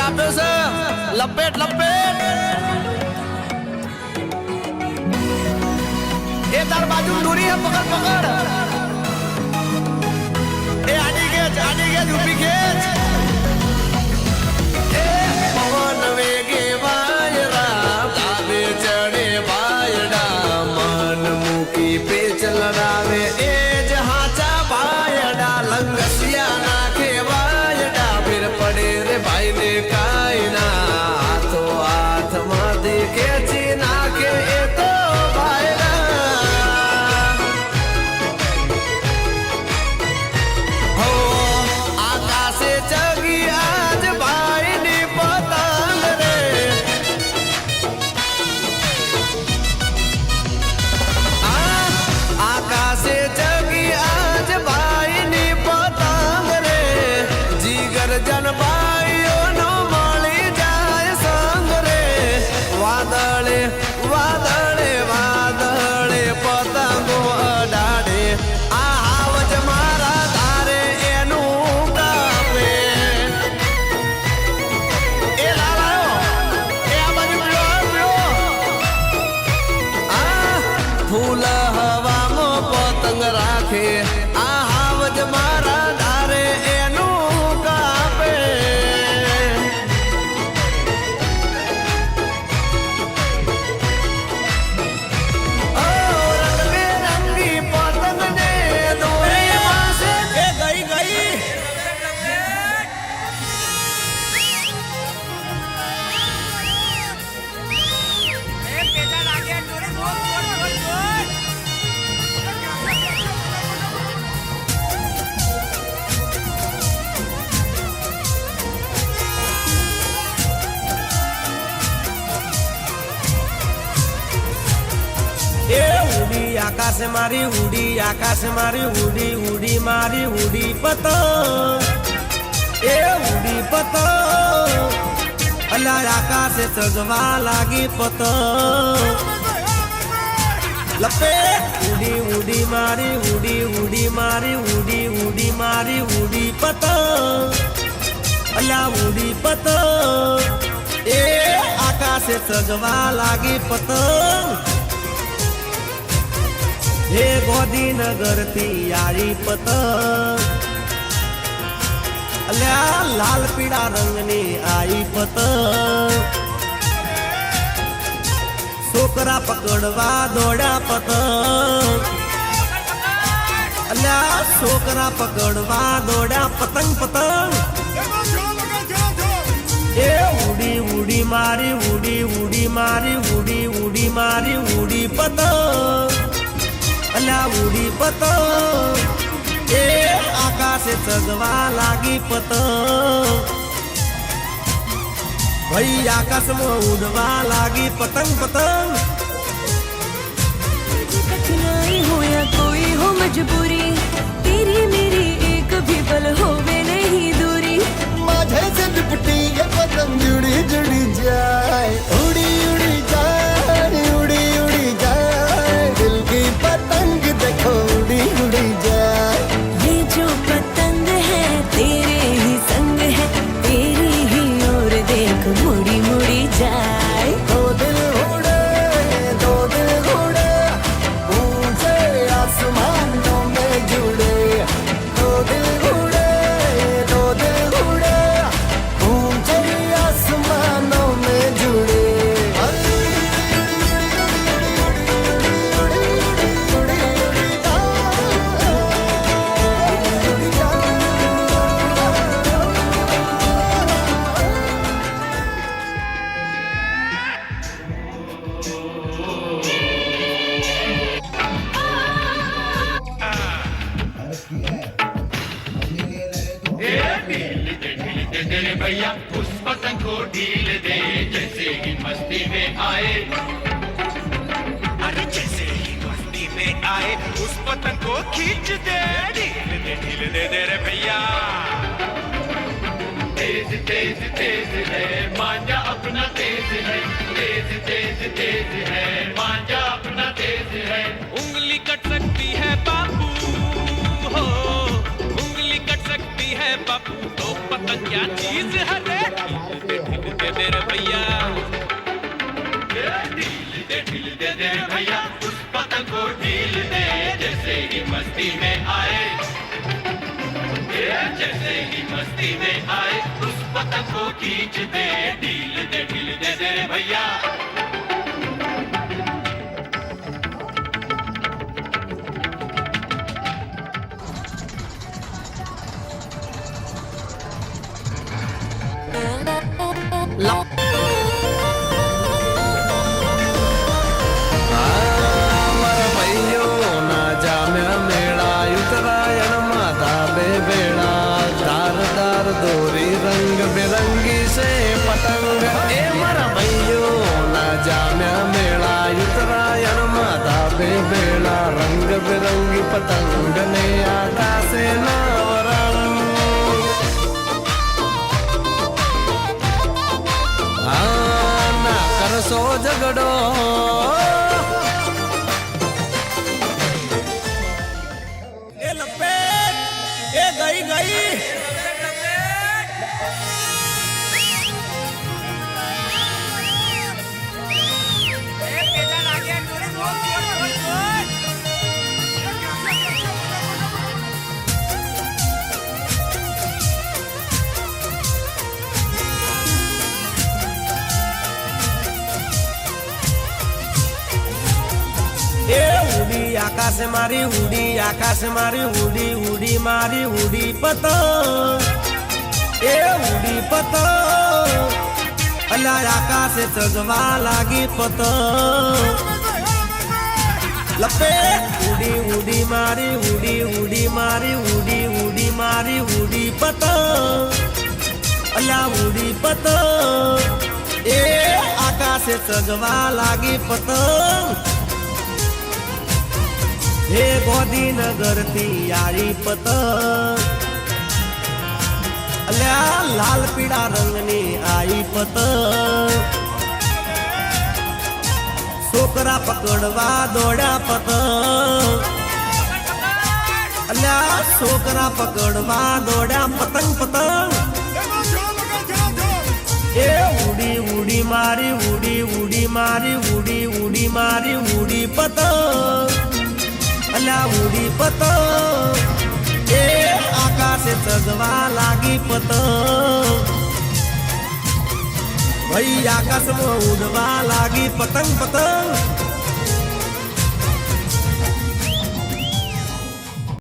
કાપ્યો છે લપેટ લપેટ એ તાર બાજુ દોરી હે પકડ પકડ એ આડી ગેજ ઊભી ગેજ એ પવન વેગે વાયરા લાવે ચડે વાયડા મન મૂકી પેચ લડાવે એ જ હાચા વાયડા લંગસિયા નાખે વાયડા ફિર પડે રે ભાઈ ને કાઈ ના હાથો હાથમાં દેખે છે નાખે એ તો ફૂલ હવામાં પતંગ રાખે આ હાવજ મારા ધારે એનું કાપે ઓ રંગબેરંગી પતંગ ને દોરી પાસે એ ગઈ આકાશ મારી ઉડી ઉડી મારી ઉડી પતંગ એ ઉડી પતંગ અલા આકાશે ચગવા લાગી પતંગ લપેટ ઉડી મારી ઉડી મારી ઉડી પતંગ અલા ઉડી પતંગ એ આકાશે ચગવા લાગી પતંગ હે ગોધીનગર થી આરી પતંગ અલ્યા લાલ પીળા રંગની આઈ પતંગ છોકરા પકડવા દોડ્યા પતંગ અલ્યા છોકરા પકડવા દોડ્યા પતંગ પતંગ એ ઉડી મારી ઉડી પતંગ અલા ઉડી પતંગ એ આકાશે ચગવા લાગી પતંગ ભાઈ આકાશમાં ઉડવા લાગી પતંગ પતંગ कठिनाई हो या कोई हो मजबूरी तेरी मेरी एक भी पल होवे नहीं दूरी माझे से लिपटी ये पतंग जुड़ी जुड़ी जाए उड़ी उड़ी जाए दिल की पतंग देखो उड़ी उड़ी जाए ये जो पतंग है तेरे ही संग है तेरी ही ओर देख मुड़ी मुड़ी जाए दो दिल उड़े ऊंचे आसमानों में जुड़े दो दिल उड़े ऊंचे आसमानों में जुड़े तेरे भैया उस पतंग को ढील दे जैसे ही मस्ती में आए अरे जैसे ही मस्ती में आए उस पतंग को खींच दे ढील दे रे भैया तेज तेज तेज है मांझा अपना तेज है तेज है मांझा अपना तेज है उंगली कट सकती है बापू हो उंगली कट सकती है बापू तो पतंग क्या चीज है रे दे रे भैया, ढील दे रे भैया, उस पतंग को ढील दे जैसे ही मस्ती में आए, जैसे ही मस्ती में आए उस पतंग को खींच दे, ढील दे रे भैया। મારા ભાઈઓ ના જામ્યા મેળા ઉત્તરાયણમાં ધાબે બેડા, ધારદાર દોરી રંગ બેરંગી છે પતંગ, એ મારા ભાઈઓ ના જામ્યા મેળા ઉત્તરાયણમાં ધાબે બેડા, રંગ બેરંગી પતંગ ને આકાશે ના વરણ, ના કરશો ઝઘડો એ લપેટ એ ગઈ ઉડી આકાશે મારી ઉડી, આકાશે મારી ઉડી, ઉડી મારી ઉડી પતંગ, એ ઉડી પતંગ, અલા આકાશે ચગવા લાગી પતંગ, લપેટ ઉડી ઉડી મારી ઉડી, ઉડી મારી ઉડી, ઉડી મારી ઉડી પતંગ, અલા ઉડી પતંગ, એ આકાશે ચગવા લાગી પતંગ, હે ગોધીનગર થી યારી પતંગ, અલ્યા લાલ પીળા રંગની આઈ પતંગ, છોકરા પકડવા દોડ્યા પતંગ, અલ્યા છોકરા પકડવા દોડ્યા પતંગ પતંગ, એ ઉડી ઉડી મારી ઉડી, ઉડી મારી ઉડી, ઉડી મારી ઉડી પતંગ, અલા ઉડી પતંગ, એ આકાશે ચગવા લાગી પતંગ, ભાઈ આકાશમાં ઉડવા લાગી પતંગ પતંગ,